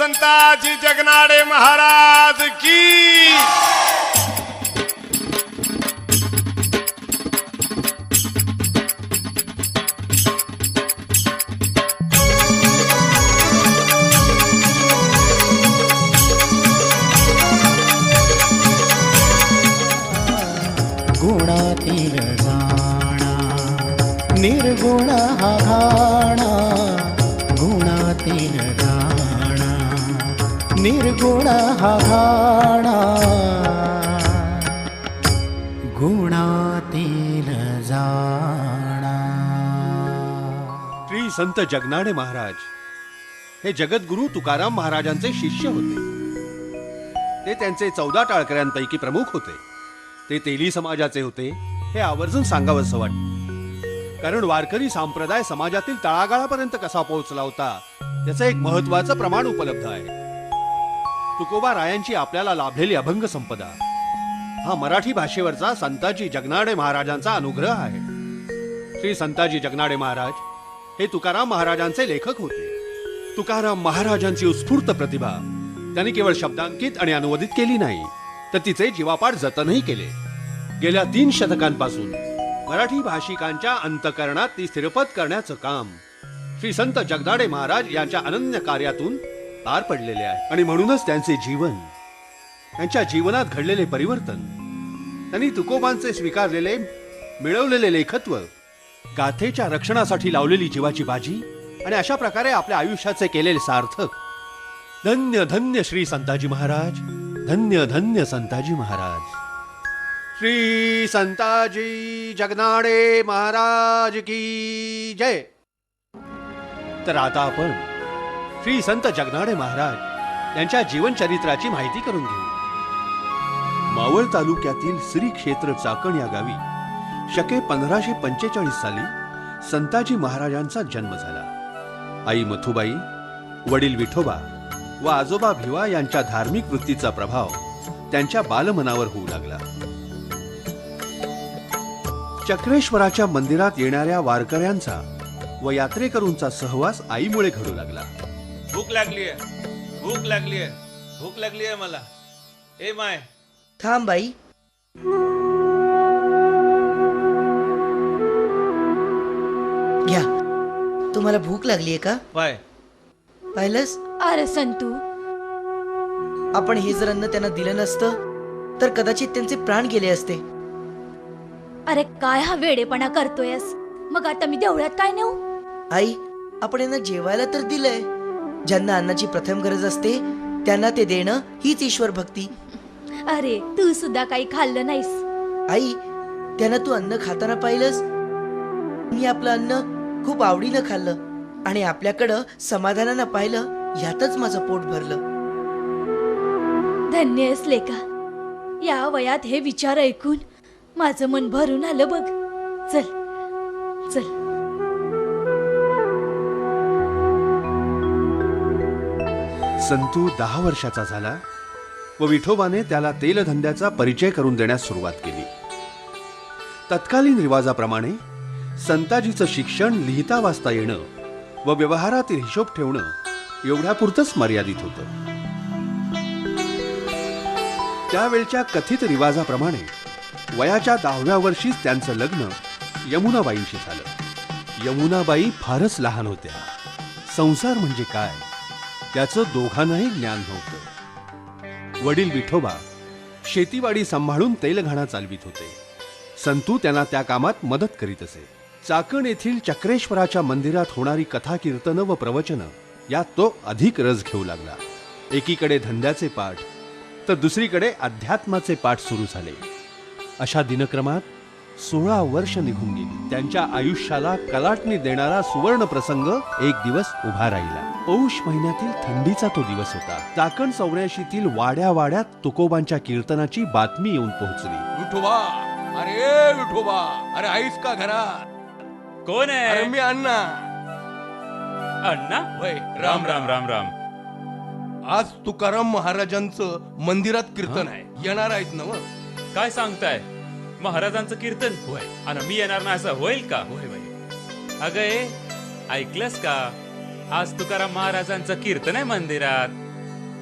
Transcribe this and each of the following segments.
संताजी जगनाडे महाराज की। गुणातील जाणा निर्गुण हा घाणा, गुणातील जाणा निर्गुण हा घाणा, गुणातील जाणा। श्री संत जगनाडे महाराज हे जगद्गुरु तुकाराम महाराजांचे शिष्य होते। ते त्यांचे 14 टाळकऱ्यांपैकी प्रमुख होते। ते तेली समाजाचे होते हे आवर्जून सांगावंसं वाटतं, कारण वारकरी संप्रदाय समाजातील तळागाळापर्यंत कसा पोहोचला होता त्याचं एक महत्वाचं प्रमाण उपलब्ध आहे। तुकोबा रायांची आपल्याला लाभलेली अभंग संपदा हा मराठी भाषेवरचा संताजी जगनाडे महाराजांचा अनुग्रह आहे। श्री संताजी जगनाडे महाराज हे तुकाराम महाराजांचे लेखक होते। तुकाराम महाराजांची उत्स्फूर्त प्रतिभा त्यांनी केवळ शब्दांकित आणि अनुवादित केली नाही, तर तिचे जीवापाड जतनही केले। गेल्या 3 शतकांपासून मराठी भाषिकांच्या अंतःकरणात ती स्थिरपत करण्याचं काम श्री संत जगनाडे महाराज यांच्या अनन्य कार्यातून पार पडलेले आहे। आणि म्हणूनच त्यांचे जीवन, त्यांच्या जीवनात घडलेले परिवर्तन, त्यांनी तुकोबांचे स्वीकारलेले मिळवलेले लेखत्व, गाथेच्या रक्षणासाठी लावलेली जीवाची बाजी आणि अशा प्रकारे आपल्या आयुष्याचे केलेले सार्थक। धन्य धन्य श्री संताजी महाराज, धन्य धन्य संताजी महाराज। श्री संताजी जगनाडे महाराज की जय। तर आता आपण श्री संत जगनाडे महाराज यांच्या जीवनचरित्राची माहिती करून घेऊ। मावळ तालुक्यातील श्री क्षेत्र चाकण या गावी शके 1545 साली संताजी महाराजांचा जन्म झाला। आई मथुबाई, वडील विठोबा व आजोबा भिवा यांच्या धार्मिक वृत्तीचा प्रभाव त्यांच्या बालमनावर होऊ लागला। चक्रेश्वराच्या मंदिरात येणाऱ्या वारकऱ्यांचा व यात्रेकरूंचा सहवास आईमुळे घडू लागला। भूक लागलीये, भूक लागलीये, भूक लागलीये मला। ए माय, थांब बाई। घ्या, तुम्हाला भूक लागलीये का? पाय पाहिलंस, अरे संतू, आपण हे जर अन्न त्यांना दिलं नसतं तर कदाचित त्यांचे प्राण गेले असते। अरे काय हा वेडेपणा करतोयस? मग आता मी देवळात काय नेऊ? आई, आपण यांना जेवायला तर दिलंय। ज्यांना अन्नाची प्रथम गरज असते त्यांना ते देणं हीच ईश्वर भक्ती। अरे तू सुद्धा काही खाल्लं नाहीस। आई, त्यांना तू अन्न खाताना पाहिलंस? मी आपलं अन्न खूप आवडीनं खाल्लं आणि आपल्याकडं समाधानानं पाहिलं, यातच माझं पोट भरलं। धन्य आहेस लेका, या वयात हे विचार ऐकून माझं मन भरून आलं बघ। चल चल। संतू 10 वर्षाचा झाला व विठोबाने त्याला तेलधंद्याचा परिचय करून देण्यास सुरुवात केली। तत्कालीन रिवाजाप्रमाणे संताजीचं शिक्षण लिहिता वाचता येणं व व्यवहारातील हिशोब ठेवणं एवढ्यापुरतंच मर्यादित होतं। त्यावेळच्या कथित रिवाजाप्रमाणे वयाच्या 10व्या वर्षीच त्यांचं लग्न यमुनाबाईंशी झालं। यमुनाबाई फारच लहान होत्या। संसार म्हणजे काय त्याचं दोघांनाही ज्ञान नव्हतं। वडील विठोबा शेतीवाडी सांभाळून तेलघाणा चालवित होते। संतू त्यांना त्या कामात मदत करीत असे। चाकण येथील चक्रेश्वराच्या मंदिरात होणारी कथा कीर्तनं व प्रवचनं यात तो अधिक रस घेऊ लागला। एकीकडे धंद्याचे पाठ तर दुसरीकडे अध्यात्माचे पाठ सुरू झाले। अशा दिनक्रमात 16 वर्ष निघून गेली। त्यांच्या आयुष्याला कलाटणी देणारा सुवर्ण प्रसंग एक दिवस उभा राहिला। पौष महिन्यातील थंडीचा तो दिवस होता। चाकण 84तील वाड्या वाड्यात तुकोबांच्या कीर्तनाची बातमी येऊन पोहोचली। विठोबा, अरे विठोबा, अरे आईस का घरात? कोण अरे आहे? मी अण्णा। अण्णा? वय, राम राम राम राम। आज तुकाराम महाराजांचं मंदिरात कीर्तन आहे, येणार आहेत ना? काय सांगताय? महाराजांचं कीर्तन? होय आणि मी येणार नाही असं होईल का? होय अगं ऐकलंस का? आज तुकाराम महाराजांचं कीर्तन आहे मंदिरात।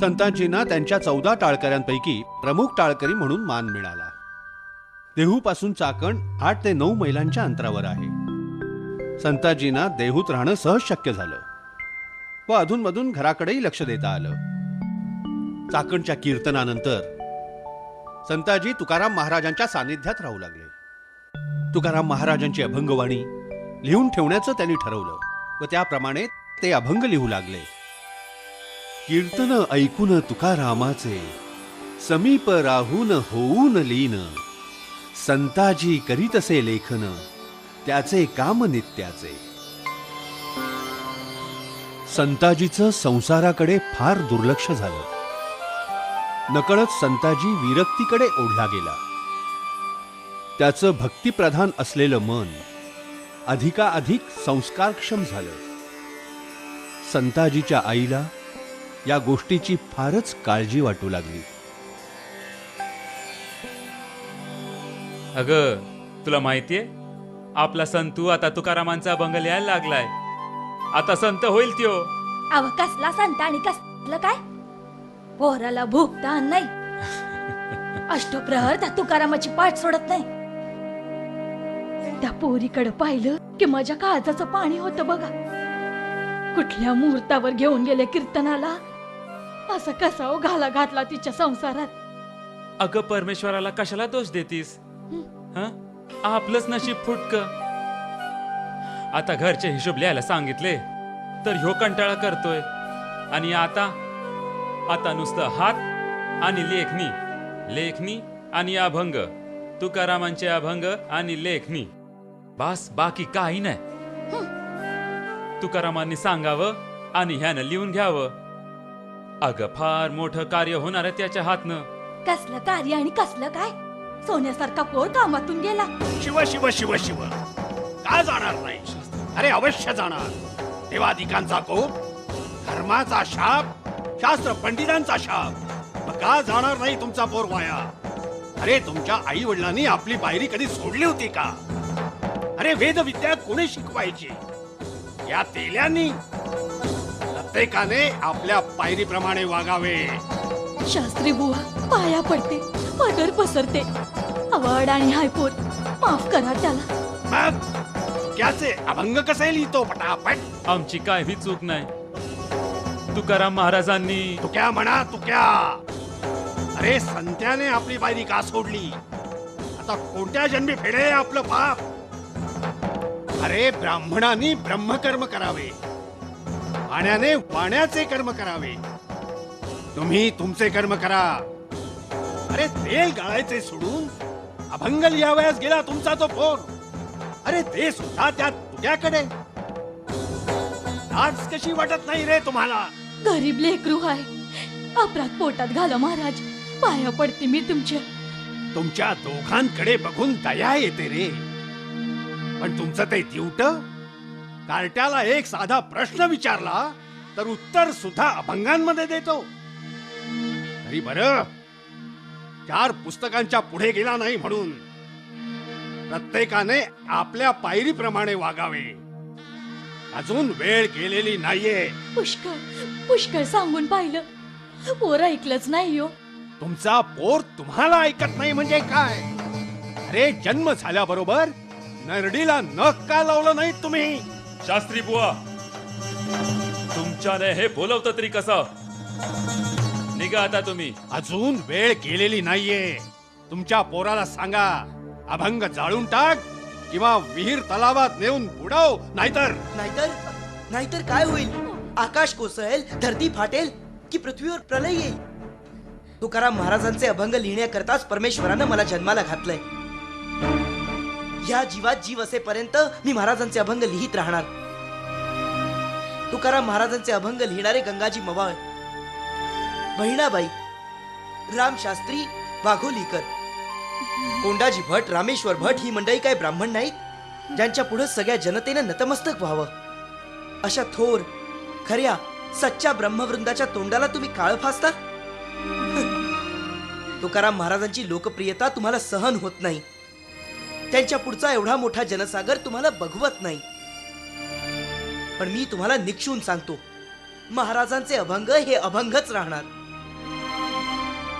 संतांजींना त्यांच्या 14 टाळकऱ्यांपैकी प्रमुख टाळकरी म्हणून मान मिळाला. देहूपासून चाकण 8 ते 9 मैलांच्या अंतरावर आहे. संताजींना देहूत राहणं सहज शक्य झालं व अधूनमधून घराकडेही लक्ष देता आलं. चाकणच्या कीर्तनानंतर संताजी तुकाराम महाराजांच्या सानिध्यात राहू लागले. तुकाराम महाराजांची अभंगवाणी लिहून ठेवण्याचं त्यांनी ठरवलं व त्याप्रमाणे ते अभंग लिहू लागले. कीर्तन ऐकून तुकारामाचे समीप राहून होऊन लीन, संताजी करीतसे लेखन त्याचे काम नित्याचे. संताजीचं संसाराकडे फार दुर्लक्ष झालं. नकळत संताजी विरक्तीकडे ओढला गेला. त्याचं भक्तिप्रधान असलेलं मन अधिकाधिक संस्कारक्षम झालं. संताजीच्या आईला या गोष्टीची फारच काळजी वाटू लागली. अगं, तुला माहितीये आपला संतू आता तुकारामांचा अभंग लिहायला लागलाय. आता संत होईल त्यो. अव कसला संत आणि कसलं काय? पोराला भूकता नाही. अष्टप्रहर त्या तुकारामाची पाठ सोडत नाही. त्या पोरीकडे पाहिलं की माझ्या काळजाचं पाणी होतं बघा. कुठल्या मुहूर्तावर घेऊन गेले कीर्तनाला. असं कसा घाला घातला तिच्या संसारात. अगं, परमेश्वराला कशाला दोष देतीस? हं? आपलंच नशीब फुटक. आता घरचे हिशोब लिहायला सांगितले तर ह्यो कंटाळा करतोय. आणि आता नुसतं हात आणि लेखणी आणि अभंग. तुकारामांचे अभंग आणि लेखणी, बस, बाकी काही नाही. तुकारामांनी सांगावं आणि ह्यानं लिहून घ्यावं. अगं, फार मोठं कार्य होणार आहे त्याच्या हातनं. कसलं कार्य आणि कसलं काय? सोन्यासारखा पोर कामातून गेला. शिव शिव शिव शिव, का जाणार नाही? अरे अवश्य जाणार. देवादिकांचा कोप, धर्माचा शाप, शास्त्र पंडितांचा शाप. मग का जाणार नाही तुमचा पोर वाया? अरे तुमच्या आई वडिलांनी आपली पायरी कधी सोडली होती का? अरे वेदविद्या कोणी शिकवायची? या तेल्यांनी. प्रत्येकाने आपल्या पायरीप्रमाणे वागावे. शास्त्री बुवा पाया पडते, पदर पसरते. आवड आणि हायपोर माफ करा त्याला. मग त्याचे अभंग कसे लिहितो पटापट? आमची काही चूक नाही. तुकाराम महाराजांनी तुक्या म्हणा तुक्या. अरे संत्याने आपली पायरी का सोडली? आता कोणत्या जन्मी फेडे आपलं पाप? अरे ब्राह्मणांनी ब्रह्मकर्म करावे, वाण्याने वाण्याचे कर्म करावे. तुम्ही तुमचे कर्म करा. अरे तेल गाळायचे सोडून अभंग लिहावयास गेला तुमचा तो पोर. अरे ते सुद्धा त्या तुझ्याकडे. आज कशी वाटत नाही रे तुम्हाला? गरीब लेकरू आहे. अपराध पोटात घाला महाराज. पाया पडते मी तुमच्या. तुमच्या दोघांकडे बघून दया येते रे. पण तुमचं ते दिवट. कार्ट्याला एक साधा प्रश्न विचारला तर उत्तर सुद्धा अभंगांमध्ये देतो. तरी बरं, 4 पुस्तकांच्या पुढे गेला नाही म्हणून प्रत्येकाने आपल्या पायरीप्रमाणे वागावे. अजून वेळ गेलेली नाहीये. पुष्कळ सांगून पाहिलं, पोर ऐकलंच नाही हो. तुमचा पोर तुम्हाला ऐकत नाही म्हणजे काय? अरे जन्म झाल्याबरोबर नरडीला नख का लावलं नाही तुम्ही? शास्त्री बुवा, तुमच्याने हे बोलवतं तरी कसं? निघा आता तुम्ही. अजून वेळ गेलेली नाहीये. तुमच्या पोराला सांगा, अभंग जाळून टाक किंवा विहीर तलावात नेऊन बुडव. नाहीतर काय होईल? आकाश कोसळेल, धरती फाटेल की पृथ्वीवर प्रलय येईल. तुकाराम महाराजांचे अभंग लिहिण्याकरताच परमेश्वरानं मला जन्माला घातलंय. या जीवात जीव असेपर्यंत मी महाराजांचे अभंग लिहित राहणार. तुकाराम महाराजांचे अभंग लिहिणारे गंगाजी मवाळ, बहिणाबाई, रामशास्त्री वाघोलीकर, कोंडाजी भट, रामेश्वर भट ही मंडळी काय ब्राह्मण नाहीत? ज्यांच्या पुढे सगळ्या जनतेनं नतमस्तक व्हावं. अशा थोर खऱ्या सच्च्या ब्रह्मवृंदाच्या तोंडाला तुम्ही काळ फासता. तुकाराम महाराजांची लोकप्रियता तुम्हाला सहन होत नाही. त्यांच्या पुढचा एवढा मोठा जनसागर तुम्हाला बघवत नाही. पण मी तुम्हाला निक्षून सांगतो, महाराजांचे अभंग हे अभंगच राहणार.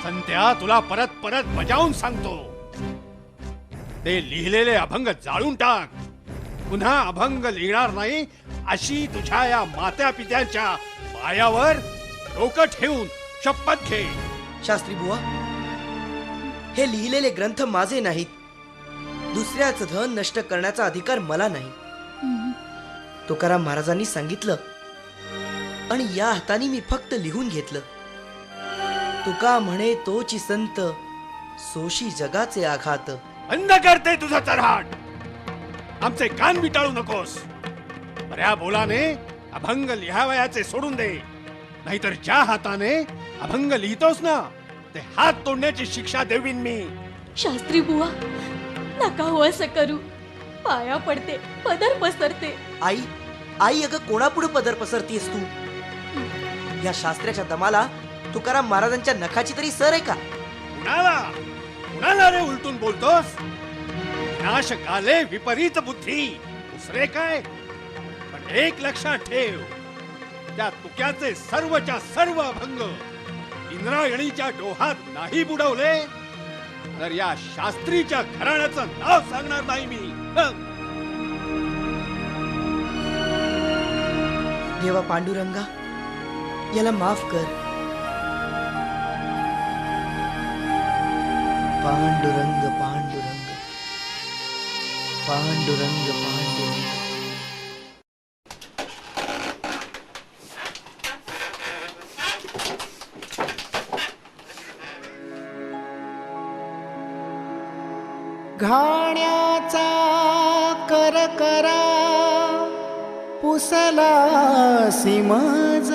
संत्या तुला परत परत बजावून सांगतो, ते लिहिलेले अभंग जाळून टाक. पुन्हा अभंग लिहिणार नाही अशी तुझ्या या मात्या पित्यांच्या पायावर डोकं ठेवून शपथ घे. शास्त्री बुवा, हे लिहिलेले ग्रंथ माझे नाहीत. दुसऱ्याचं धन नष्ट करण्याचा अधिकार मला नाही. तुकाराम महाराजांनी सांगितलं आणि या हाताने मी फक्त लिहून घेतलं. तुका म्हणे तोची संत, सोशी जगाचे आघात. बंद करते तुझं चरहाट. आमचे कान बिटाळू नकोस. बऱ्या बोलाने अभंग लिहावयाचे सोडून दे, नाहीतर ज्या हाताने अभंग लिहितोस ना ते हात तोडण्याची शिक्षा देवीन मी. शास्त्री बुवा, नका हो असं करू. पाया पडते, पदर पसरते. आई, आई अगं कोणापुढे पदर पसरतीयस तू? या शास्त्राच्या दमाला तुकाराम महाराजांच्या नखाची तरी सर आहे का? कुणाला कुणाला रे उलटून बोलतोस? नाशकाले विपरीत बुद्धी, दुसरे काय? पण एक लक्षात ठेव, त्या तुक्याचे सर्वच्या सर्व अभंग इंद्रायणीच्या डोहात नाही बुडवले तर या शास्त्रीच्या घराण्याचं नाव सांगणार नाही मी. देवा पांडुरंगा, याला माफ कर. पांडुरंग पांडुरंग पांडुरंग पांडुरंग. घाण्याचा करकरा पुसला सिमज,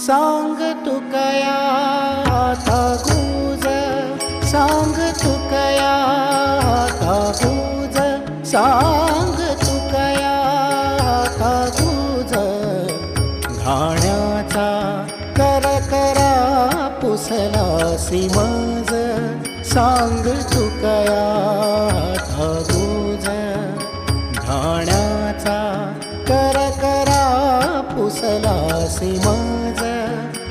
सांग तुकया आता गुज, सांग तुकया आता गुज, सांग तुकया आता गुज. घाण्याचा करकरा पुसला सिमज, सांग तुकया आता गुज. घाण्याचा करकरा पुसला सिमज,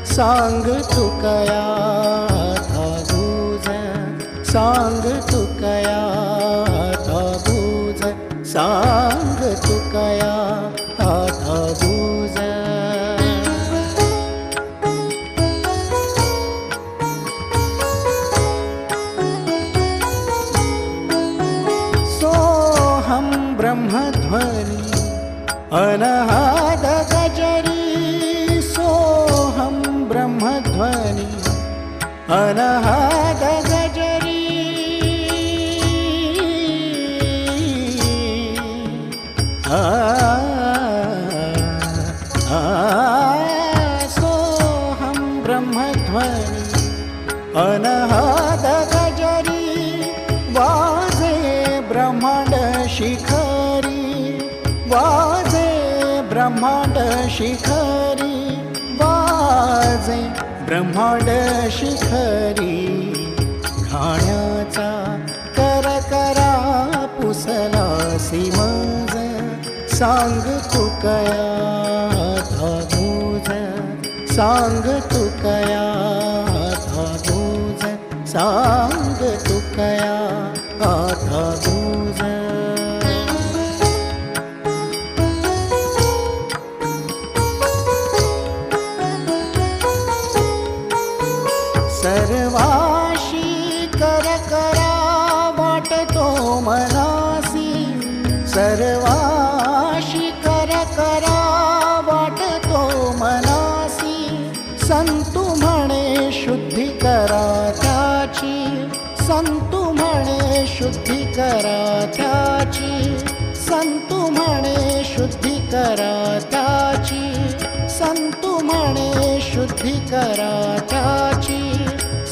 सांग तुकया आता गुज, सांग तुकया आता गुज, सांग तुकया आता गुज. ब्रह्मध्वनि अनहाद गजरी, सोहम ब्रह्मध्वनि अनहाद गजरी. सोहम ब्रह्मध्वनि अनहाद गजरी, वाजे ब्रह्मांड शिखरी, वाजे ब्रह्मांड शिखरी, वाजे ब्रह्मांड शिखरी. घाण्याचा करकरा पुसला सिमज, सांग तुकया आता गुज, सांग तुकया आता गुज, सांग तुकया आता गुज. सर्वाशी करकरा वाटतो मनासी, सर्वाशी करकरा वाटतो मनासी. संतु म्हणे शुद्धी करा त्याची, संतु म्हणे शुद्धी करा त्याची, संतु म्हणे शुद्धी करा त्याची, संतु म्हणे शुद्धी करा त्याची,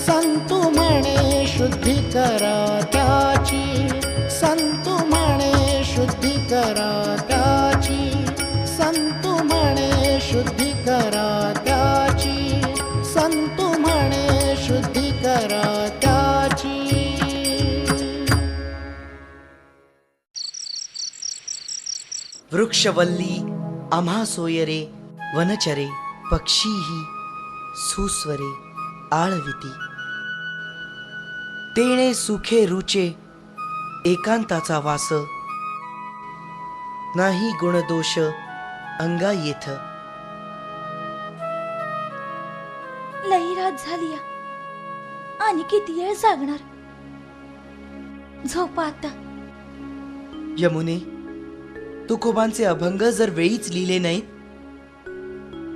संतु म्हणे शुद्धी करा त्याची, संतु म्हणे शुद्धी करा त्याची, संतु म्हणे शुद्धी करा त्याची, संतु म्हणे शुद्धी करा त्याची. वृक्षवल्ली आम्हा सोयरे, वनचरे पक्षीही सुस्वरे, आळविती तेणे सुखे रुचे एकांताचा वास नाही गुणदोष अंगा येथ. लई रात झाली या. आणि किती वेळ जागणार. झोपा आता. यमुने, तुकोबांचे अभंग जर वेळीच लिहिले नाहीत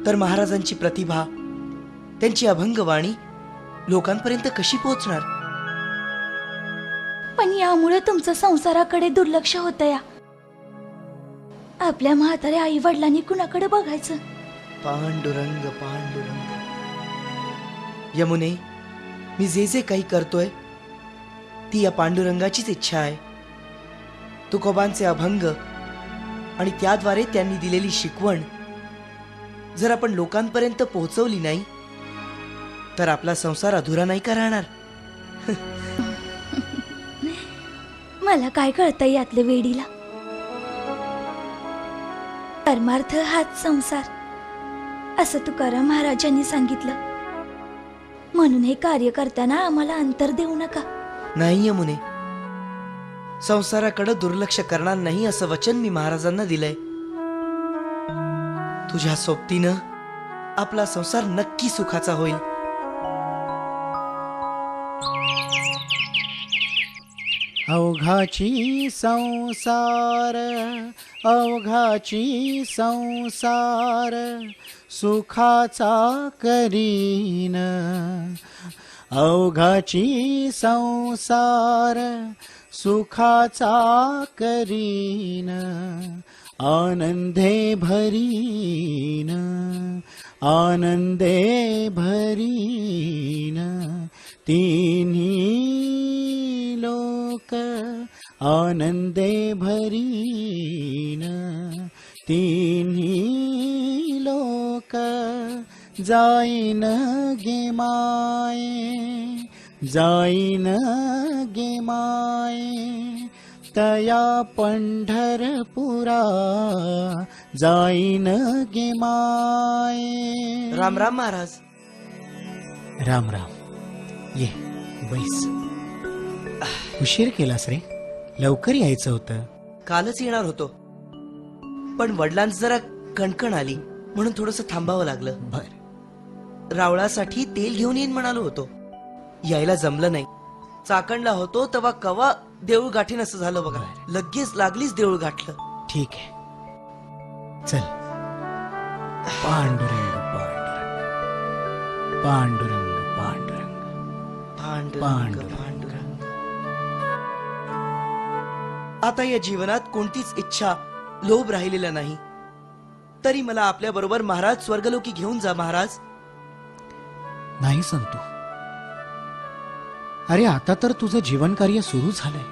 तर महाराजांची प्रतिभा, त्यांची अभंगवाणी लोकांपर्यंत कशी पोहोचणार? पण यामुळे तुमचं संसाराकडे दुर्लक्ष होतं या. आपल्या म्हाताऱ्या आई वडिलांनी कुणाकडे बघायचं? पांडुरंग पांडुरंग. यमुने, मी जे जे काही करतोय ती या पांडुरंगाचीच इच्छा आहे. तुकोबांचे अभंग आणि त्याद्वारे त्यांनी दिलेली शिकवण जर आपण लोकांपर्यंत पोहोचवली नाही तर आपला संसार अधुरा नाही का राहणार? मला काय कळतंय यातलं वेडीला. परमार्थ हाच संसार असं तुकाराम महाराजांनी सांगितलं. म्हणून हे कार्य करताना आम्हाला अंतर देऊ नका. नाही यमुने, संसाराकडे दुर्लक्ष करणार नाही असं वचन मी महाराजांना दिलंय. तुझ्या सोबतीनं आपला संसार नक्की सुखाचा होईल. अवघाची संसार अवघाची संसार सुखाचा करीन. अवघाची संसार सुखाचा करीन. आनंदे भरीन आनंदे भरीन. तिन्ही लोक आनंदे भरीन. तिन्ही लोक जाईन गे माये जाईन गे माये. तया पंढरपुरा जाईन गे माये. राम राम महाराज. राम राम. ये बैस. उशीर केलास रे. लवकर यायचं होतं. कालच येणार होतो पण वडिलांच जरा कणकण आली म्हणून थोडस थांबावं लागलं. बर. रावळासाठी तेल घेऊन येईन म्हणालो होतो. यायला जमलं नाही. चाकणला होतो तेव्हा कवा देऊळ गाठीन असं झालं बघा. लगेच लागलीच देऊळ गाठलं. ठीक आहे. चल. पांडुरंग पांडुरंग पांडुरंग पांडुरंग पांडुरंग पांडुरंग. आता या जीवनात कोणतीच इच्छा लोभ राहिलेला नाही. तरी मला आपल्या बरोबर महाराज स्वर्गलोकी घेऊन जा महाराज. नाही संतू. अरे आता तर तुझं जीवन कार्य सुरू झालंय.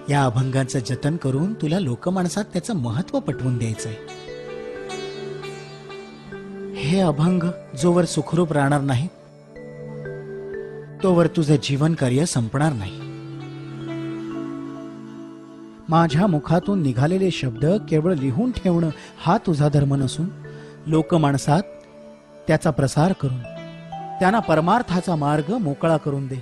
या अभंगाचं जतन करून तुला लोकमानसात त्याचं महत्व पटवून द्यायचंय. हे अभंग जोवर सुखरूप राहणार नाही तोवर तुझं जीवन कार्य संपणार नाही. माझ्या मुखातून निघालेले शब्द केवळ लिहून ठेवणं हा तुझा धर्म नसून लोकमानसात त्याचा प्रसार करून त्यांना परमार्थाचा मार्ग मोकळा करून दे.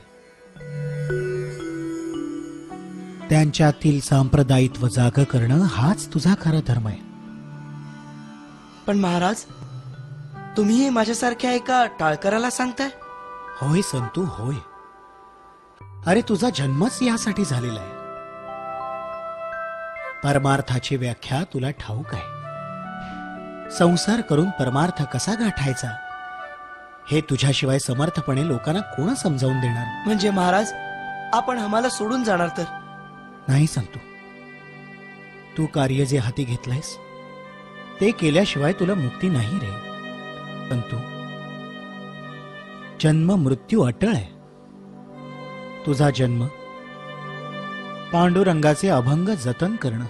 त्यांच्यातील सांप्रदायित्व जाग करणं हाच तुझा खरा धर्म आहे. पण महाराज, तुम्ही हे माझ्यासारख्या एका टाळकराला सांगताय? होय संतू होय. अरे तुझा जन्मच यासाठी झालेला आहे. परमार्थाची व्याख्या तुला ठाऊक आहे. संसार करून परमार्थ कसा गाठायचा हे तुझ्याशिवाय समर्थपणे लोकांना कोण समजावून देणार? म्हणजे महाराज, आपण आम्हाला सोडून जाणार तर? नाही संतू. तू कार्य जे हाती घेतलंयस ते केल्याशिवाय तुला मुक्ती नाही रे. संतू, जन्म मृत्यू अटळ आहे. तुझा जन्म पांडुरंगाचे अभंग जतन करणं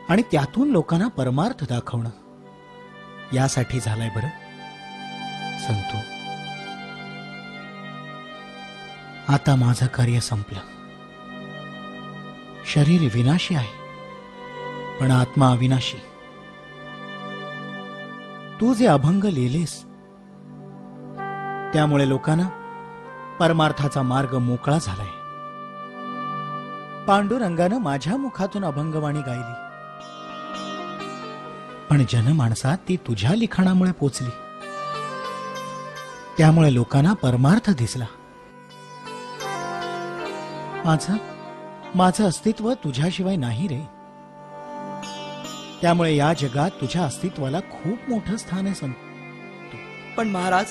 आणि त्यातून लोकांना परमार्थ दाखवणं यासाठी झालाय बरं संतू. आता माझं कार्य संपलं. शरीर विनाशी आहे पण आत्मा अविनाशी. तू जे अभंग लिहिलेस त्यामुळे लोकांना परमार्थाचा मार्ग मोकळा झालाय. पांडुरंगानं माझ्या मुखातून अभंगवाणी गायली, पण जनमानसात ती तुझ्या लिखाणामुळे पोचली. त्यामुळे लोकांना परमार्थ दिसला. माझं अस्तित्व तुझ्याशिवाय नाही रे. त्यामुळे या जगात तुझ्या अस्तित्वाला खूप मोठं स्थान आहे संत. पण महाराज,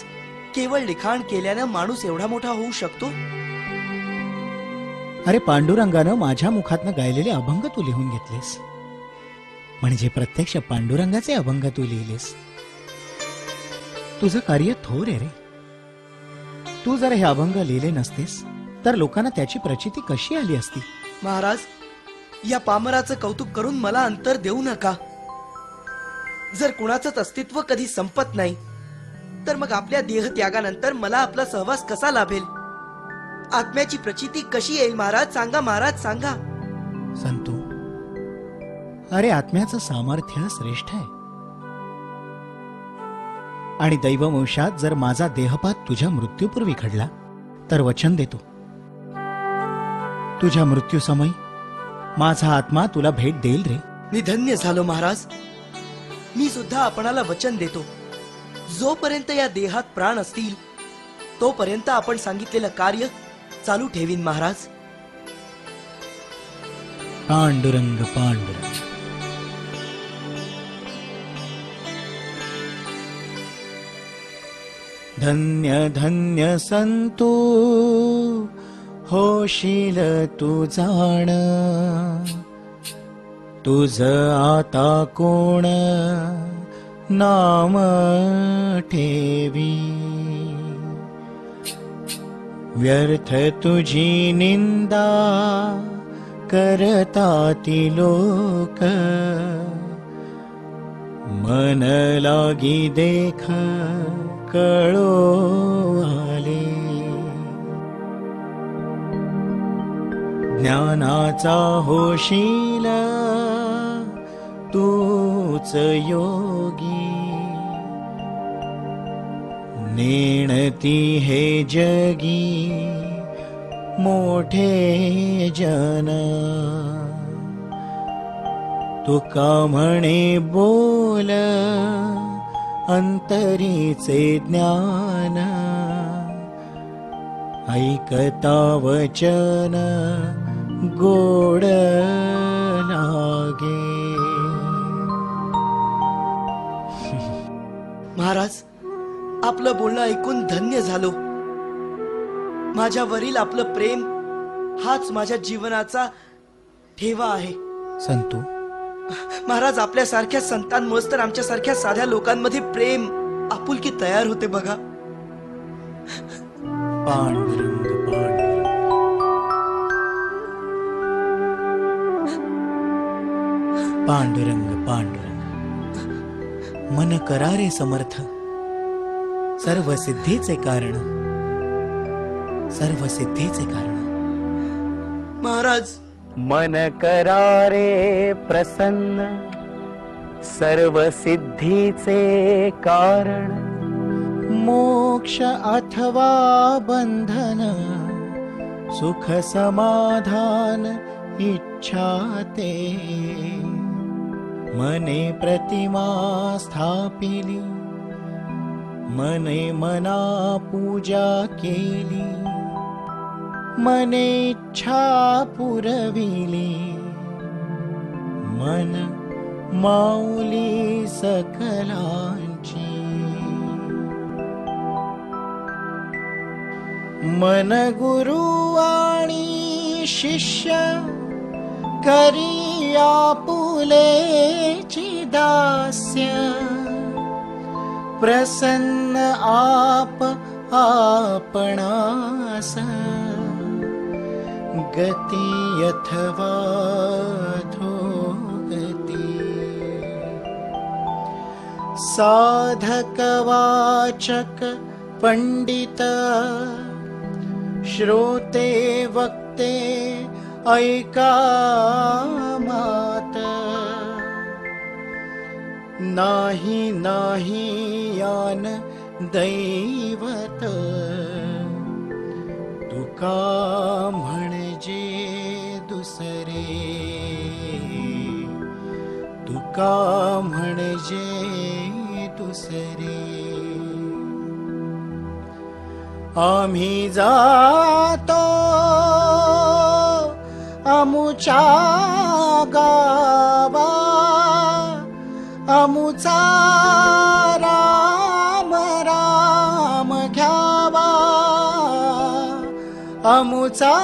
केवळ लिखाण केल्यानं माणूस एवढा मोठा होऊ शकतो? अरे, पांडुरंगानं माझ्या मुखातनं गायलेले अभंग तू लिहून घेतलेस, म्हणजे प्रत्यक्ष पांडुरंगाचे अभंग तू लिहिलेस. तुझं कार्य थोर आहे रे. तू जर हे अभंग लिहिले नसतेस तर लोकांना त्याची प्रचिती कशी आली असती? महाराज, या पामराचं कौतुक करून मला अंतर देऊ नका. जर कुणाचंच अस्तित्व कधी संपत नाही तर मग आपल्या देहत्यागानंतर मला आपला सहवास कसा लाभेल? आत्म्याची प्रचिती कशी येईल? महाराज सांगा, महाराज सांगा. संतो, अरे आत्म्याचं सामर्थ्य श्रेष्ठ आहे. आणि दैववंशात जर माझा देहपात तुझ्या मृत्यूपूर्वी घडला तर वचन देतो, तुझ्या मृत्यूसमयी माझा आत्मा तुला भेट देईल रे. मी धन्य झालो महाराज. मी सुद्धा आपणाला वचन देतो, जोपर्यंत या देहात प्राण असतील तोपर्यंत आपण सांगितलेलं कार्य चालू ठेवीन महाराज. पांडुरंग पांडुरंग. धन्य धन्य संतो होशील तू जाण, तुझ आता कोण नाम ठेवी. व्यर्थ तुझी निंदा करताती लोक, मन लागी देख कळो आले. ज्ञानाचा होशील तूच योगी, नेणती हे जगी मोठे जन. तुका म्हणे बोल अंतरीचे ज्ञान, ऐकता वचन गोड लागे. महाराज, आपलं बोलणं ऐकून धन्य झालो. माझ्यावरील आपलं प्रेम हाच माझ्या जीवनाचा ठेवा आहे. संतू, महाराज, आपल्यासारख्या संतांमुळेच तर आमच्यासारख्या साध्या लोकांमध्ये प्रेम, आपुलकी तयार होते बघा. पांडुरंग पांडुरंग. पांडुरंग पांडुरंग. मन करारे समर्थ, सर्व सिद्धीचे कारण, सर्व सिद्धीचे कारण. महाराज, मन करारे प्रसन्न, सर्व सिद्धीचे कारण. मोक्ष अथवा बंधन, सुख समाधान इच्छा ते. मने प्रतिमा स्थापिली, मने मना पूजा केली. मने इच्छा पुरविली, मन माऊली सकलांची. मन गुरु आणि शिष्य करी आपुलेची दास्य. प्रसन्न आप आपणास, गती अथवा अधोगती. साधक वाचक पंडित, श्रोते वक्ते ऐका मात. नाही नाही यान दैवत तुका म्हणजे दुसरे, तुका म्हणजे दुसरे. आम्ही जातो अमुच्या गावा, अमुचा राम राम घ्यावा, अमुचा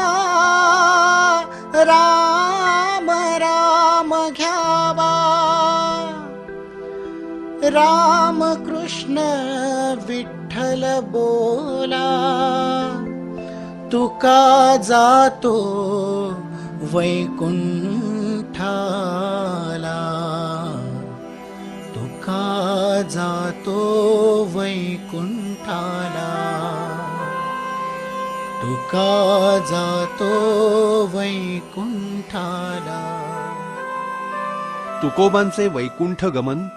राम राम घ्यावा. राम कृष्ण विठ्ठल बोला, तुका जातो वैकुंठाला, तुका जातो वैकुंठाला, तुका जातो वैकुंठाला. तुकोबांचे वैकुंठ गमन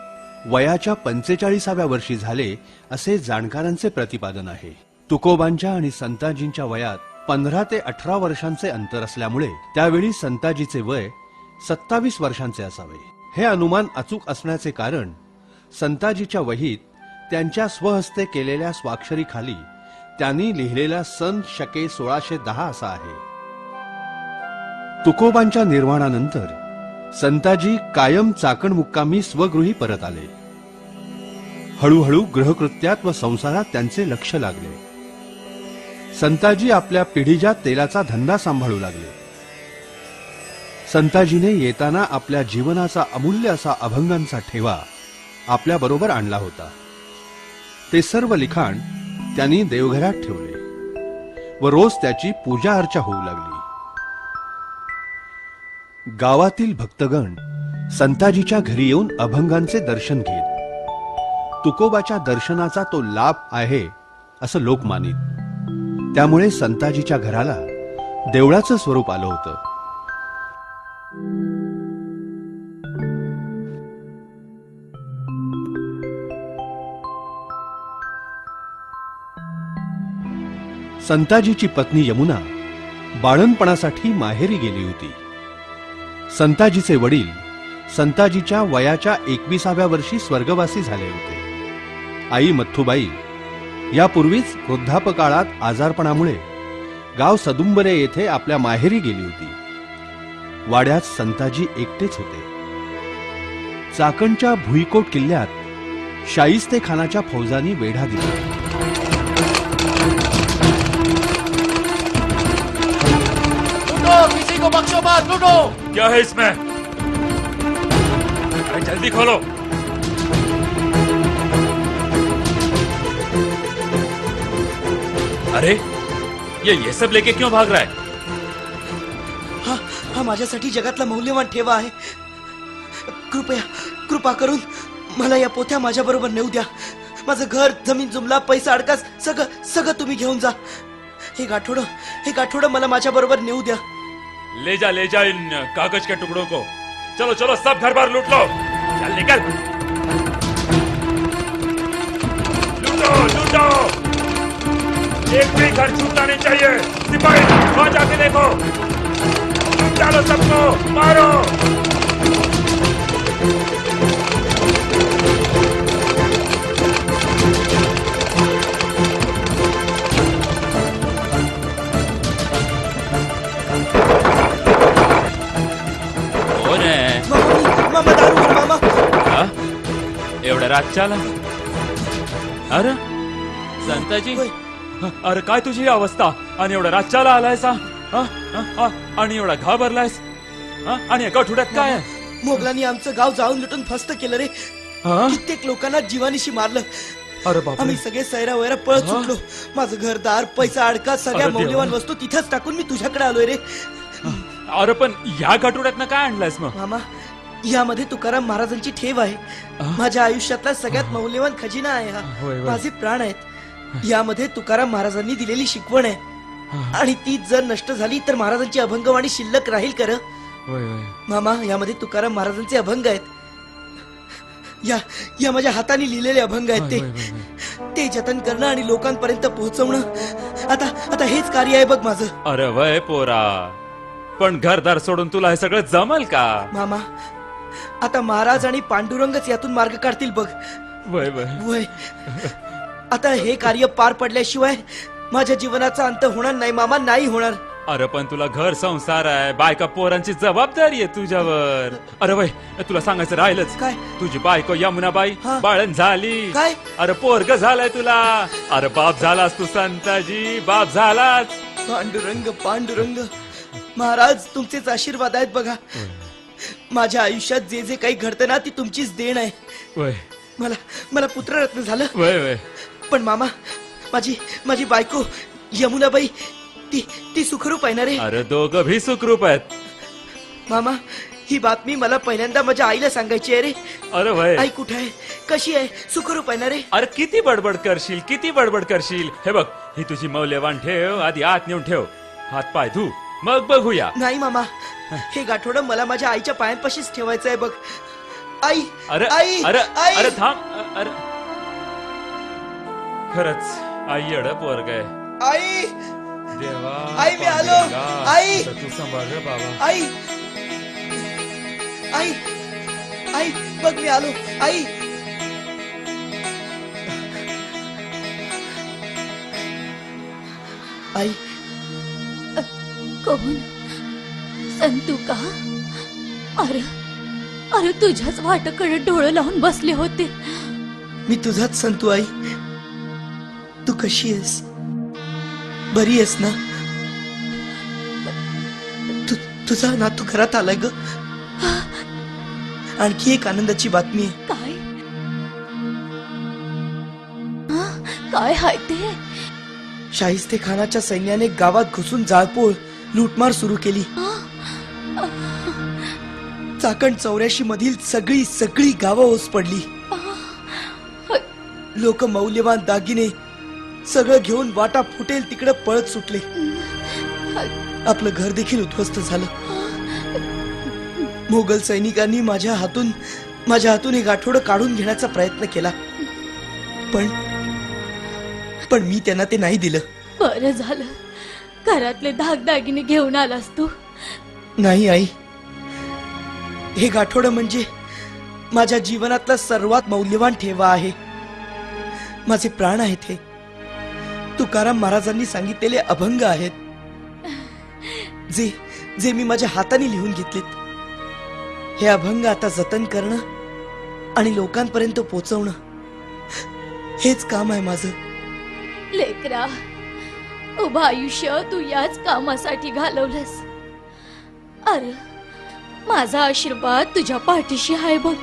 वयाच्या 45व्या वर्षी झाले असे जाणकारांचे प्रतिपादन आहे. तुकोबांच्या आणि संताजींच्या वयात 15 ते 18 वर्षांचे अंतर असल्यामुळे त्यावेळी संताजीचे वय 27 वर्षांचे असावे. हे अनुमान अचूक असण्याचे कारण संताजीच्या वहीत त्यांच्या स्वहस्ते केलेल्या स्वाक्षरीखाली त्यांनी लिहिलेला सन शके 1610 असा आहे. तुकोबांच्या निर्वाणानंतर संताजी कायम चाकण मुक्कामी स्वगृही परत आले. हळूहळू गृहकृत्यात व संसारात त्यांचे लक्ष लागले. संताजी आपल्या पिढीच्या तेलाचा धंदा सांभाळू लागले. संताजीने येताना आपल्या जीवनाचा अमूल्य असा अभंगांचा ठेवा आपल्या बरोबर आणला होता. ते सर्व लिखाण त्यांनी देवघरात ठेवले व रोज त्याची पूजा अर्चा होऊ लागली. गावातील भक्तगण संताजीच्या घरी येऊन अभंगांचे दर्शन घेत. तुकोबाच्या दर्शनाचा तो लाभ आहे असं लोक मानित. त्यामुळे संताजीच्या घराला देवळाचं स्वरूप आलं होतं. संताजीची पत्नी यमुना बाळणपणासाठी माहेरी गेली होती. संताजीचे वडील संताजीच्या वयाच्या 21व्या वर्षी स्वर्गवासी झाले होते. आई मथ्थुबाई यापूर्वीच वृद्धापकाळात आजारपणामुळे गाव सदुंबरे येथे आपल्या माहेरी गेली होती. वाड्यात संताजी एकटेच होते. चाकणच्या भुईकोट किल्ल्यात शाईस्ते खानाच्या फौजांनी वेढा दिला. किसी को बख्शो मत, लूटो. क्या है इसमें? अरे जल्दी खोलो. अरे ये सब लेके क्यों भाग रहा है? हा माझ्यासाठी जगातला मौल्यवान ठेवा आहे. कृपा करून मला या पोथ्या माझ्या बरोबर नेऊ द्या. माझं घर, जमीन, जुमला, पैसा, अडकास सगळं तुम्ही घेऊन जा. हे गाठोडं मला माझ्या बरोबर नेऊ द्या. ले जा इन कागज के टुकड़ों को. चलो चलो सब घर बार लूट लो. चल निकल. लूटो. एक भी घर छूटना नहीं चाहिए. सिपाही वहां जाके देखो. चलो सबको मारो. मामा दारू कर, मामा. एवढ्या रातच्याला? अरे संताजी, अरे काय तुझी ही अवस्था? आणि एवढ्या रातच्याला आलायस? आणि एवढा घाबरलायस? आणि एका ठुड्यात काय आहे? मोगलांनी आमचं गाव जाळून लुटून फस्त केलं रे. कित्येक लोकांना जीवानीशी मारलं. अरे बाप, आम्ही सगळे सैरा वैरा पळत सुटलो. माझं घरदार, पैसा, अडका, सगळ्या अरे देवा. मौल्यवान वस्तू तिथंच टाकून मी तुझ्याकडे आलोय रे. अरे पण या गठुड्यातनं काय आणलायस मग? मामा, यामध्ये तुकाराम महाराजांची ठेव आहे. माझ्या आयुष्यातला सगळ्यात मौल्यवान खजिना आहे हा. होय. माझे प्राण आहेत. यामध्ये तुकाराम महाराजांनी दिलेली शिकवण आहे. आणि ती जर नष्ट झाली तर महाराजांची अभंगवाणी शिल्लक राहील कर. मामा, यामध्ये तुकाराम महाराजांचे अभंग आहेत. या माझ्या हाताने लिहिलेले अभंग आहेत ते जतन करणं आणि लोकांपर्यंत पोहोचवणं आता हेच कार्य आहे बघ माझं. अरे वय पोरा, पण घरदार सोडून तुला हे सगळं जमल का? मामा, आता महाराज आणि पांडुरंगच यातून मार्ग काढतील बघ. वय वय वय आता हे कार्य पार पडल्याशिवाय माझ्या जीवनाचा अंत होणार नाही मामा, नाही होणार. अरे पण तुला घर संसार आहे, बायका पोरांची जबाबदारी आहे तुझ्यावर. अरे वय तुला सांगायचं राहिलंच, काय? तुझी बायको यमुनाबाई हा. बाळण झाली. काय? अरे पोरग झालाय तुला. अरे बाप झालास तू संताजी, बाप झालाच. पांडुरंग पांडुरंग, महाराज तुमचेच आशीर्वाद आहेत बघा. माझ्या आयुष्यात जे जे काही घडतं ना ती तुमचीच देण आहे. वय मला पुत्ररत्न झालं. वय वय पण मामा, माझी बायको यमुनाबाई ती सुखरूप आहे ना रे? अरे दोघं भी सुखरूप आहेत. मामा, ही बातमी मला पहिल्यांदा माझ्या आईला सांगायची आहे रे. अरे वय आई कुठे आहे, कशी आहे, सुखरूप आहे ना रे? अरे किती बडबड करशील, किती बडबड करशील. हे बघ, ही तुझी मौल्यवान ठेव, आधी आत नेऊन ठेव, हात पाय धू, मग बघूया. नाही मामा, हे गाठोडं मला माझ्या आईच्या पायांपाशीच ठेवायचं आहे बघ. आई, अरे आई, अरे आई. अरे थांब. अरे खरंच आई येड पोरग आहे. आई, देवा आई, मी आलो. पांडुरंगा, आई. आता तू सांभाळ रे बाबा. आई, आई, आई, बघ मी आलो. आई, आई, कोण? संतू का? अरे तुझ्याच वाटकडे डोळं लावून बसले होते. मी तुझाच संतू. आई, तू कशी आहेस? बरी आहेस ना? तुझा नातू घरात आलाय ग. आणखी एक आनंदाची बातमी आहे. काय? काय हाय ते? शाहिस्ते खानाच्या सैन्याने गावात घुसून जाळपोळ लूटमार सुरू केली. चाकण 84 मधील सगळी गावं ओस पडली. लोक मौल्यवान दागिने सगळं घेऊन वाटा फुटेल तिकडे पळत सुटले. आपलं घर देखील उद्ध्वस्त झालं. मोगल सैनिकांनी माझ्या हातून हे गाठोडं काढून घेण्याचा प्रयत्न केला, पण मी त्यांना ते नाही दिलं. बरं झालं, घरातले दागदागिने घेऊन आलास तू. नाही आई, हे गाठोडं म्हणजे माझ्या जीवनातला सर्वात मौल्यवान ठेवा आहे. माझे प्राण आहेत. हे तुकाराम महाराजांनी सांगितलेले अभंग आहेत, जे मी माझ्या हाताने लिहून घेतलेत. हे अभंग आता जतन करणं आणि लोकांपर्यंत पोहोचवणं हेच काम आहे माझं. लेकरा, उभं आयुष्य तू याच कामासाठी घालवलंस. अरे माझा आशीर्वाद तुझ्या पाठीशी आहे बघ.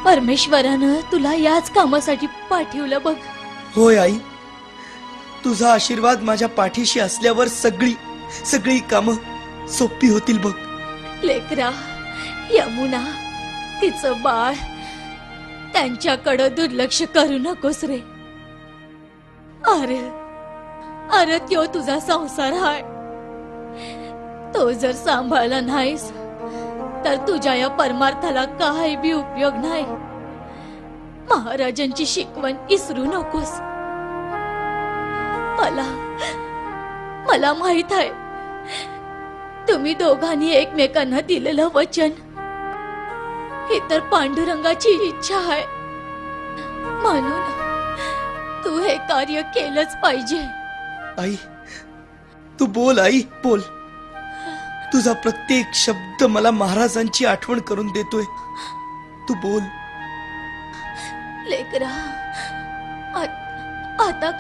परमेश्वरानं तुला याच कामासाठी पाठवलं बघ. होय आई, तुझा आशीर्वाद माझ्या पाठीशी असल्यावर सगळी कामं सोपी होतील बघ. लेकरा, यमुना, तिचं बाळ, त्यांच्याकडं दुर्लक्ष करू नकोस रे. अरे त्यो तुझा संसार आहे. तो जर सांभाळला नाहीस तर तुझ्या या परमार्थाला काही बी उपयोग नाही. महाराजांची शिकवण इसरू नकोस. मला माहित आहे तुम्ही दोघांनी एकमेकांना दिलेलं वचन ही तर पांडुरंगाची इच्छा आहे, म्हणून तू हे कार्य केलंच पाहिजे. आई, तू बोल. आई बोल. तुझा प्रत्येक शब्द मला महाराजांची आठवण करून देतोय. तू बोल. लेकरा, आता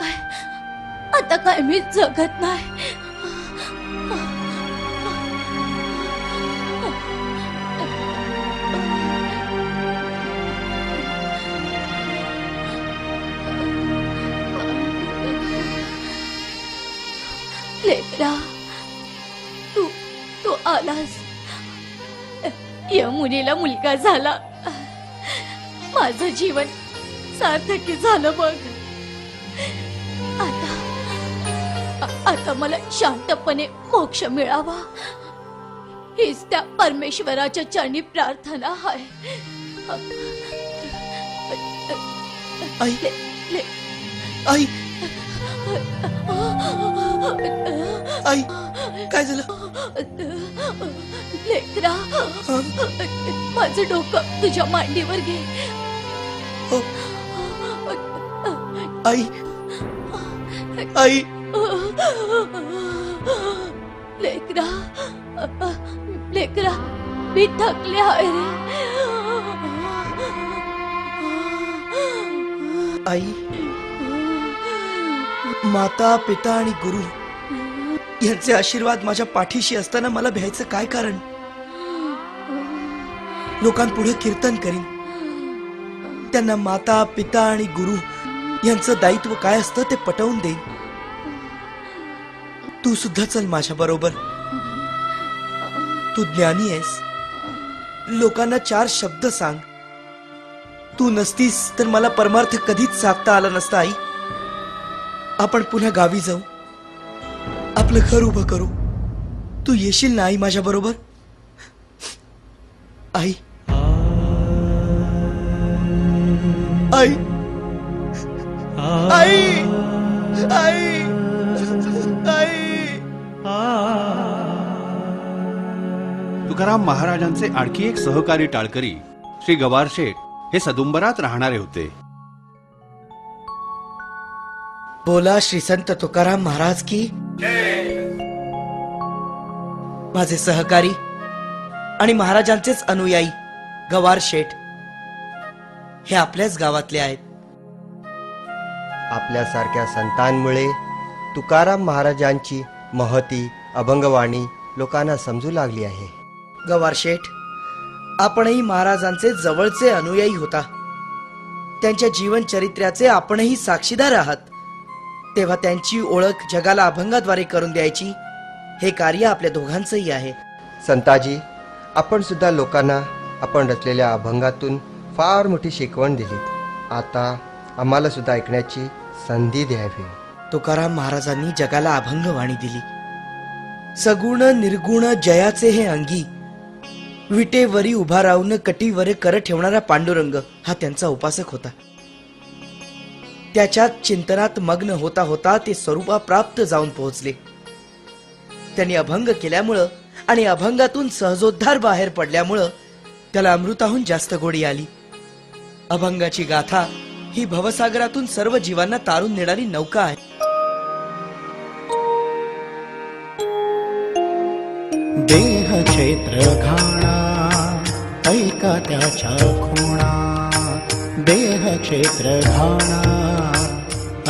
काय मी जगत नाही. लेकरा, तू आलास. यमुनेला मुलगा झाला. माझं जीवन सार्थकी झालं बघ. आता मला शांतपणे मोक्ष मिळावा हीच त्या परमेश्वराच्या चरणी प्रार्थना आहे. आई ले ले आई आई काय झालं? लेकरा माझं डोकं तुझ्या मांडीवर घे. हो. आई आई लेकरा लेकरा मी थकले आहे रे. आई माता पिता आणि गुरु यांचे आशीर्वाद माझ्या पाठीशी असताना मला भ्यायचं काय कारण? लोकांपुढे कीर्तन करीन, त्यांना माता पिता आणि गुरु यांचं दायित्व काय असतं ते पटवून देईन. तू सुद्धा चल माझ्या बरोबर. तू ज्ञानी आहेस, लोकांना 4 शब्द सांग. तू नसतीस तर मला परमार्थ कधीच साधता आला नसता. आई आपण पुन्हा गावी जाऊ, आपलं घर उभं करू. तू येशील ना आई माझ्या बरोबर? आई आई आई आई आई. तुकाराम महाराजांचे आणखी एक सहकारी टाळकरी श्री गवार शेठ हे सदुंबरात राहणारे होते. बोला श्री संत तुकाराम महाराज की. माझे सहकारी आणि महाराजांचेच अनुयायी गवार शेठ हे आपल्याच गावातले आहेत. आपल्यासारख्या संतांमुळे तुकाराम महाराजांची महती अभंगवाणी लोकांना समजू लागली आहे. गवार शेठ, आपणही महाराजांचे जवळचे अनुयायी होता. त्यांच्या जीवन चरित्र्याचे आपणही साक्षीदार आहात. तेव्हा त्यांची ओळख जगाला अभंगाद्वारे करून द्यायची हे कार्य आपल्या दोघांचंही आहे. संताजी, आपण सुद्धा लोकांना आपण रचलेल्या अभंगातून फार मोठी शिकवण दिली. आता आम्हाला सुद्धा ऐकण्याची संधी द्यावी. तुकाराम महाराजांनी जगाला अभंगवाणी दिली. सगुण निर्गुण जयाचे हे अंगी, विटेवरी उभा राहून कटीवर कर ठेवणारा पांडुरंग हा त्यांचा उपासक होता. त्याच्यात चिंतनात मग्न होता होता ते स्वरूपाप्राप्त जाऊन पोहोचले. त्यांनी अभंग केल्यामुळं आणि अभंगातून सहजोद्धार बाहेर पडल्यामुळं त्याला अमृताहून जास्त गोडी आली. अभंगाची गाथा ही भवसागरातून सर्व जीवांना तारून नेणारी नौका आहे. देह क्षेत्र घाणा ऐका त्याच्या खुणा. देह क्षेत्र घाणा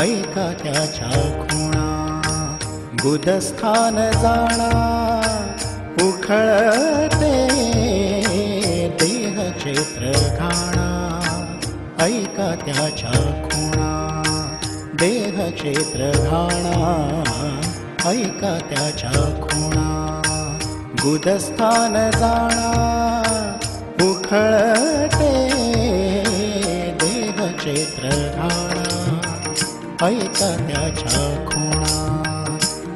ऐका त्याच्या खुणा. गुदस्थान जाणा उखळते. देह क्षेत्र घाणा ऐका त्याच्या खुणा. देह क्षेत्र घाणा ऐका त्याच्या खुणा. गुदस्थान जाणा उखळते. देह क्षेत्र घाणा ऐका त्याच्या खुणा.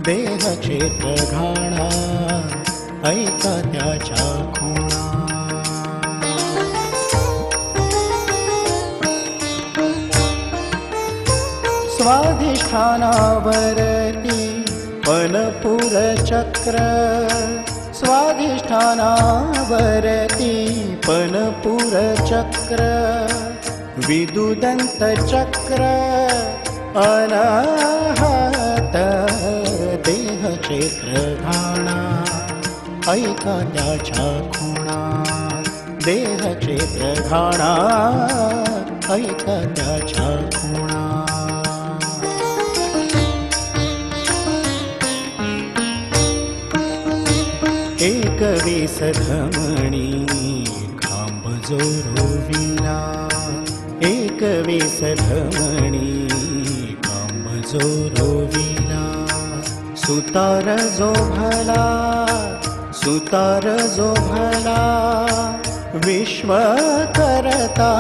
देह क्षेत्र घाणा ऐका त्याच्या खुणा. स्वाधिष्ठानावरती पनपुर चक्र. स्वाधिष्ठानावरती पनपुर चक्र. विदुदंत चक्र अनाहत. देह क्षेत्र घाणा ऐका त्याच्या खुणा. देह क्षेत्र घाणा ऐका त्याच्या खुणा. एक वीस धमणी खांब जो रोविला. एक वीस धमणी खांब जो रोविला. सुतार जो भला सुतार जो भला. विश्व करता.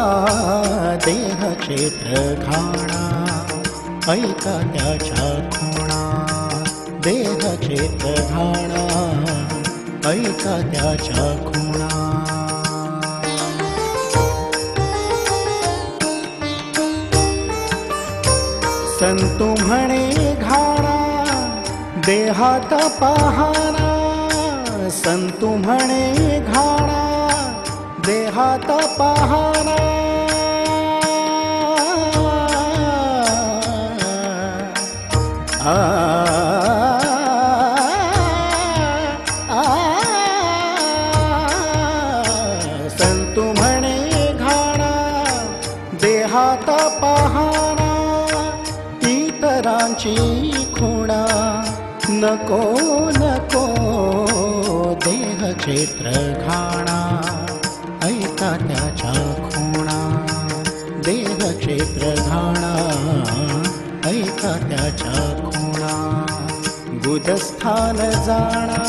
देह क्षेत्र घाणा ऐका त्याच्या खुणा. देह क्षेत्र घाणा ऐका त्याच्या खुणा. संतू म्हणे घाणा देहात पहाना, संतू म्हणे घाणा देहात पहाना. संतू म्हणे घाणा देहात पहाना, इतरांची खुणा नको नको देह क्षेत्र घाणा, ऐका त्याच्या खुणा देह क्षेत्र घाणा, ऐका त्याच्या खुणा. गुदस्थान जाणा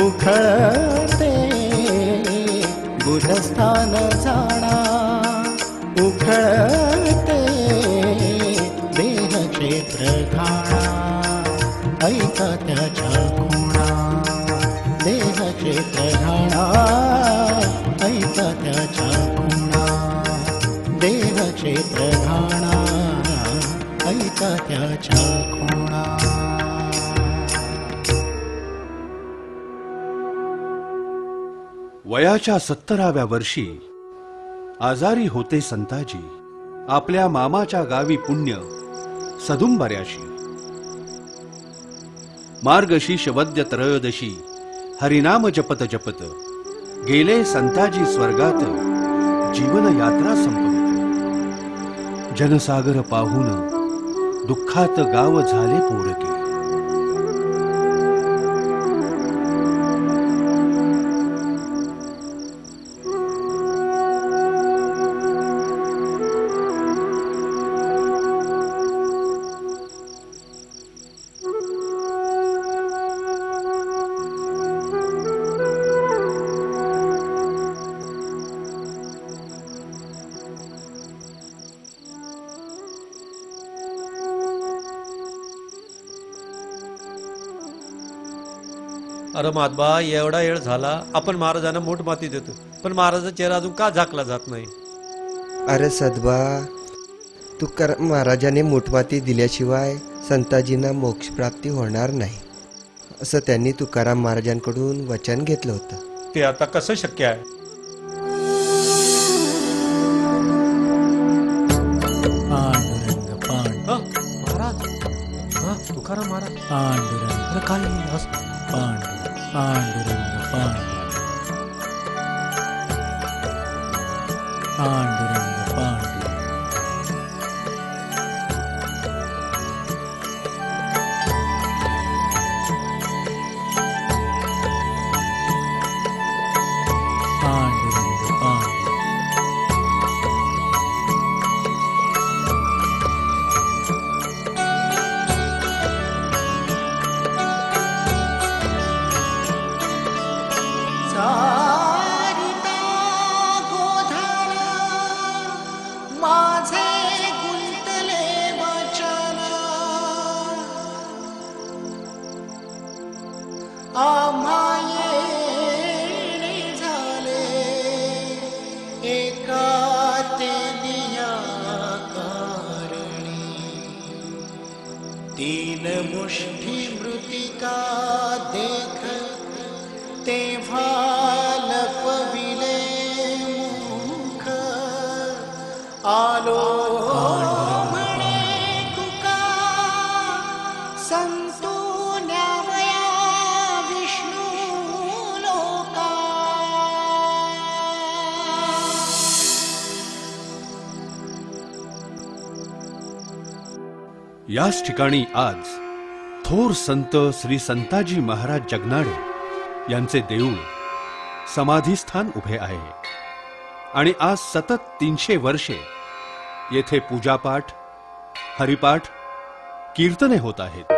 उखळते, गुदस्थान जाणा उखळते देह क्षेत्र घाणा, ऐका त्याच्या खुणा देह क्षेत्र घाणा, ऐका त्याच्या खुणा देह क्षेत्र घाणा, ऐका त्याच्या खुणा. वयाच्या 70व्या वर्षी आजारी होते संताजी. आपल्या मामाच्या गावी पुण्य सदुंबऱ्याशी. मार्गशीर्ष वद्य त्रयोदशी हरिनाम जपत जपत गेले संताजी स्वर्गात, जीवन यात्रा संपवत. जनसागर पाहून दुःखात गाव झाले पोरके. अरे मातबा, एवढा वेळ झाला आपण महाराजांना मोठ माती देतो, पण महाराजाचा चेहरा अजून का झाकला जात नाही? अरे सदबा, तुकाराम महाराजाने मोठमाती दिल्याशिवाय संताजींना मोक्षप्राप्ती होणार नाही, असं त्यांनी तुकाराम महाराजांकडून वचन घेतलं होतं. ते आता कसं शक्य आहे? पांडुरंग महाराज, तुकाराम महाराज, पांडुरंग अरे काय पांडुरंग पांडुरंग पांडुरंग पांडुरंग. तीन मुष्ठी मृतिका देख तेव्हा लपविले मुख आलो म्हणे तुका संतो न्यावया विष्णू लोका. याच ठिकाणी आज थोर संत श्री संताजी महाराज जगनाडे यांचे देऊळ समाधीस्थान उभे आहे आणि आज सतत 300 वर्षे येथे पूजापाठ, हरिपाठ, कीर्तने होत आहेत.